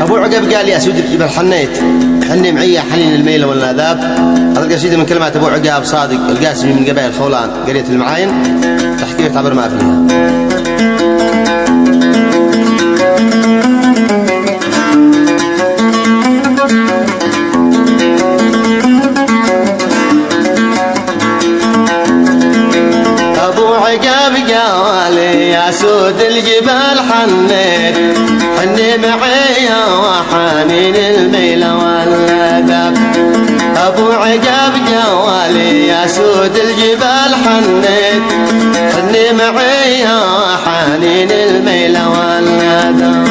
أبو عقب قال يا سود الجبل حنيت حني معي حنين الميل والنذاب. هذا القصيدة من كلمات أبو عقاب صادق القاسمي من قبائل خولان قرية المعاين، تحكي تعبر ما فيها. يا سود الجبال حنيت حني معي وحنين الميل والندب. ابو عقاب جوالي يا سود الجبال حنيت حني معي وحنين الميل والندب.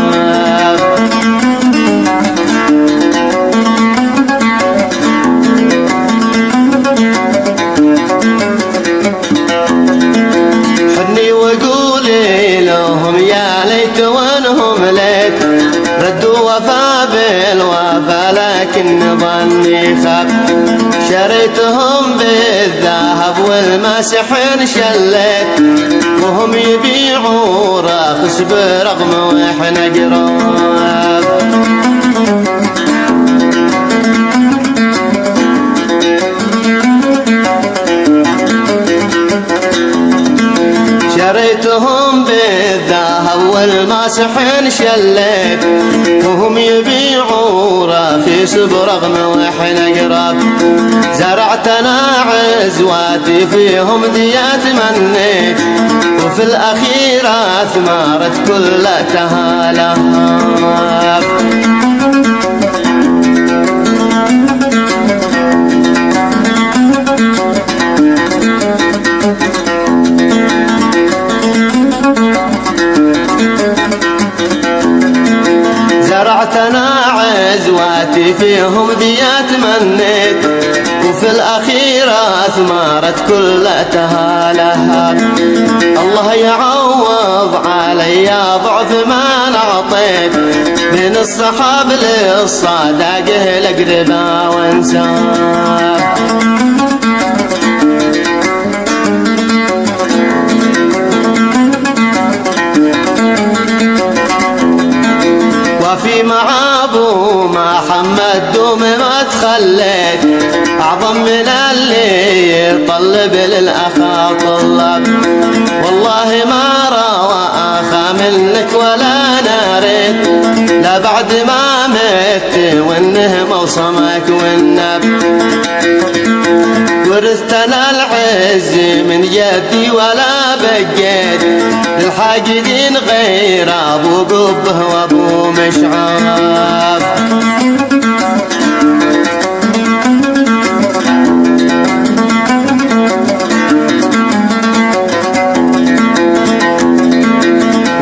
ردوا وفا بالوفا لكن ظني خاب. شريتهم بالذهب والمسحن شليت وهم يبيعوا راخص برغم واحنا قراب. شريتهم بالذهب والمسحن شليت وهم يبيعوا رخيص برغم واحنا قراب. زرعت انا عزواتي فيهم ديات منيت وفي الاخيرة ثمرت كل تهالهاب. زرعت انا عزواتي فيهم ديات منيت وفي الاخيرة ثمرت كل تهالهاب. الله يعوض علي ضعف ما نعطيت من الصحاب للصداقه الاقربا وانساب. وفي معابو محمد دوم ما تخليت أعظم من اللي يطلب للأخا طلب. والله ما روى أخا منك ولا ناريت لا بعد ما مت وانه موصمك والنب. ورثتنا العز من جدي ولا بقيت للحاجدين غير ابو قبه وابو مشعاب.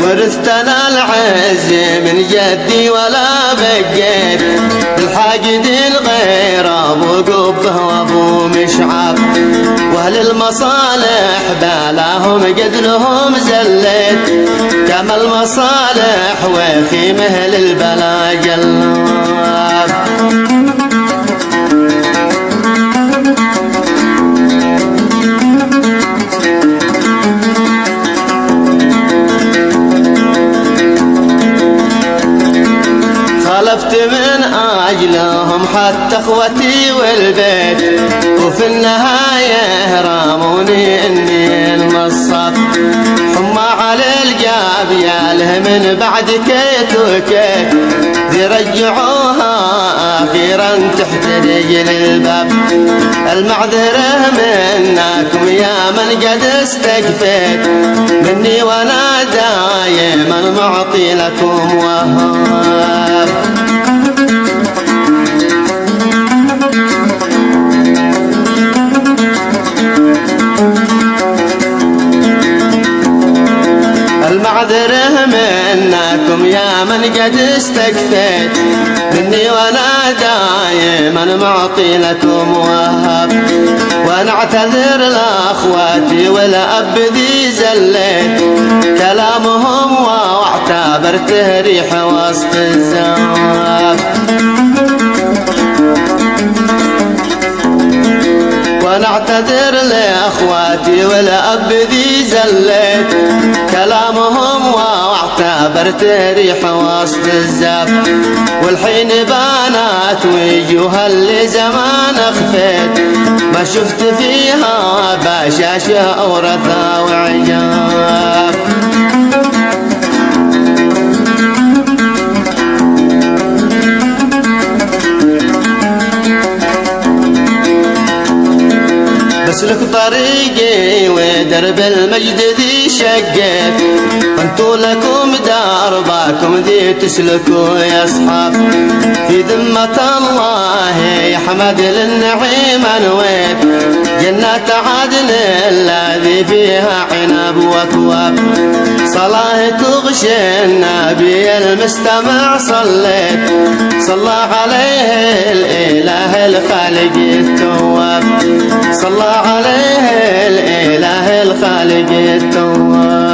ورثتنا العز من جدي ولا بقيت الحاجدين غير ابو قبه وابو مشعب. واهل المصالح بالاهم قد لهم زليت كما المصالح وخيمه للبلا جلاب. خلفت من أجلهم حتى اخوتي والبيت وفي النهاية راموني اني المصاب. حما على الجابياله من بعد كيت وكيت يرجعوها اخيرا تحت رجل الباب. المعذرة منكم يا من قد استكفيت مني وانا دايما معطي لكم وهاب. المعذرة منكم يا من قد استكفيت مني وانا دايما معطي لكم وهاب. وانا اعتذر لاخواتي والاب ذي زليت كلامهم واعتبرته ريح وسط الزواب. وانا اعتذر لاخواتي والاب ذي زليت كلامهم واعتبرته واعتبرت ريح وسط الزاب. والحين بانت وجوها اللي زمان اخفيت ما شفت فيها بشاشة او رثا وعجاب. بسلك طريقي ودرب المجد ذي شقيت انتو لكم دربكم ذي تسلكوا يا اصحاب. في ذمة الله يحمد للنعيم انويت جنة عدن الذي فيها عنب واكواب. صلاة تغشي النبي المستمع صليت صلى عليه الاله الخالق التواب. صلى عليه الاله الخالق التواب.